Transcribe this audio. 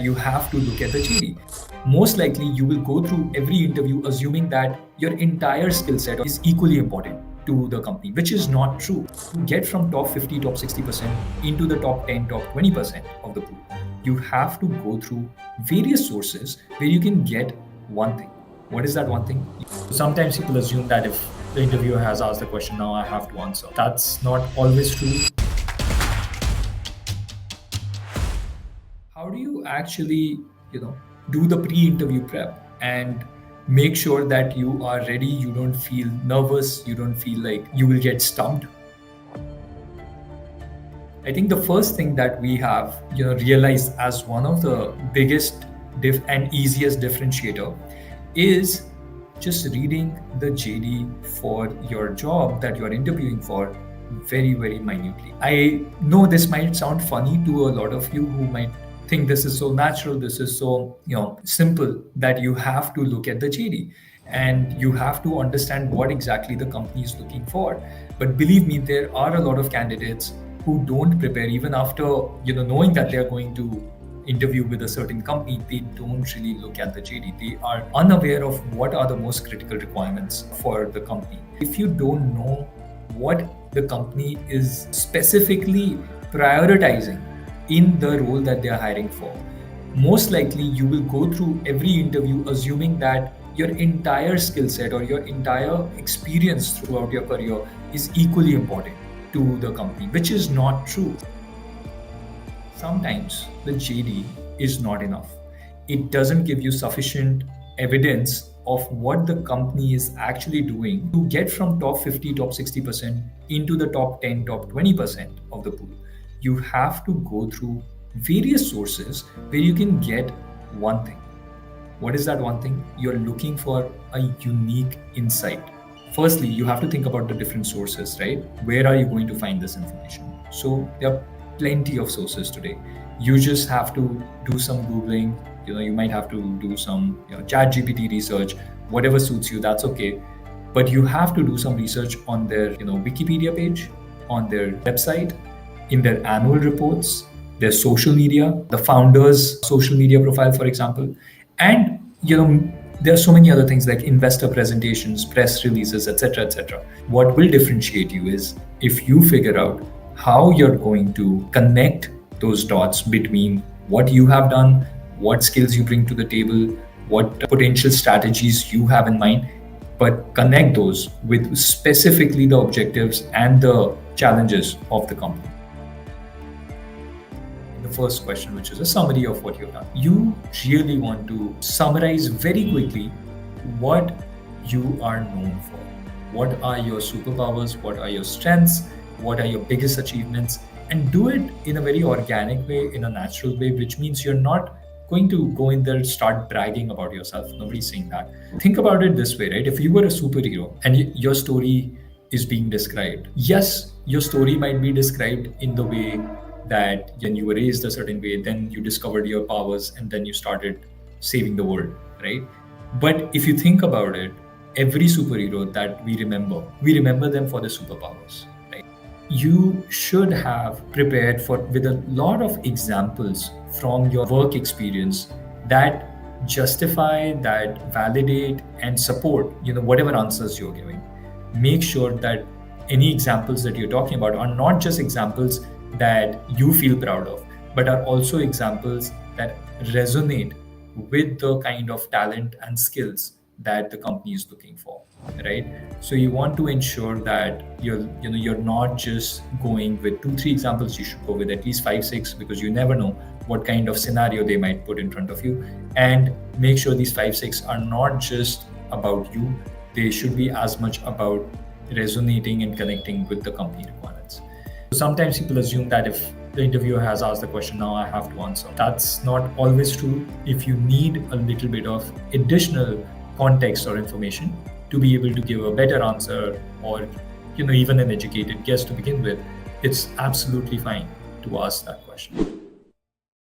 You have to look at the JD. Most likely, you will go through every interview assuming that your entire skill set is equally important to the company, which is not true. To get from top 50, top 60% into the top 10, top 20% of the pool, you have to go through various sources where you can get one thing. What is that one thing? Sometimes people assume that if the interviewer has asked the question, now I have to answer. That's not always true. How do you actually, do the pre-interview prep and make sure that you are ready, you don't feel nervous, you don't feel like you will get stumped? I think the first thing that we have, realized as one of the biggest and easiest differentiator is just reading the JD for your job that you're interviewing for very, very minutely. I know this might sound funny to a lot of you who might think this is so natural, this is so simple, that you have to look at the JD and you have to understand what exactly the company is looking for. But believe me, there are a lot of candidates who don't prepare even after knowing that they're going to interview with a certain company. They don't really look at the JD. They are unaware of what are the most critical requirements for the company. If you don't know what the company is specifically prioritizing in the role that they are hiring for, most likely you will go through every interview assuming that your entire skill set or your entire experience throughout your career is equally important to the company, which is not true. Sometimes the JD is not enough. It doesn't give you sufficient evidence of what the company is actually doing to get from top 50, top 60% into the top 10, top 20% of the pool. You have to go through various sources where you can get one thing. What is that one thing? You're looking for a unique insight. Firstly, you have to think about the different sources, right? Where are you going to find this information? So there are plenty of sources today. You just have to do some Googling. You might have to do some ChatGPT research, whatever suits you, that's okay. But you have to do some research on their Wikipedia page, on their website, in their annual reports, their social media, the founder's social media profile, for example. And there are so many other things like investor presentations, press releases, etc., etc. What will differentiate you is if you figure out how you're going to connect those dots between what you have done, what skills you bring to the table, what potential strategies you have in mind, but connect those with specifically the objectives and the challenges of the company. The first question, which is a summary of what you've done. You really want to summarize very quickly what you are known for. What are your superpowers? What are your strengths? What are your biggest achievements? And do it in a very organic way, in a natural way, which means you're not going to go in there and start bragging about yourself. Nobody's saying that. Think about it this way, right? If you were a superhero and your story is being described, yes, your story might be described in the way that when you were raised a certain way, then you discovered your powers and then you started saving the world, right? But if you think about it, every superhero that we remember them for the superpowers, right? You should have prepared with a lot of examples from your work experience that justify, that validate and support, whatever answers you're giving. Make sure that any examples that you're talking about are not just examples that you feel proud of, but are also examples that resonate with the kind of talent and skills that the company is looking for, right? So you want to ensure that you're not just going with 2-3 examples. You should go with at least 5-6, because you never know what kind of scenario they might put in front of you. And make sure these 5-6 are not just about you. They should be as much about resonating and connecting with the company requirements. Sometimes people assume that if the interviewer has asked the question, now I have to answer. That's not always true. If you need a little bit of additional context or information to be able to give a better answer, or even an educated guess to begin with, it's absolutely fine to ask that question.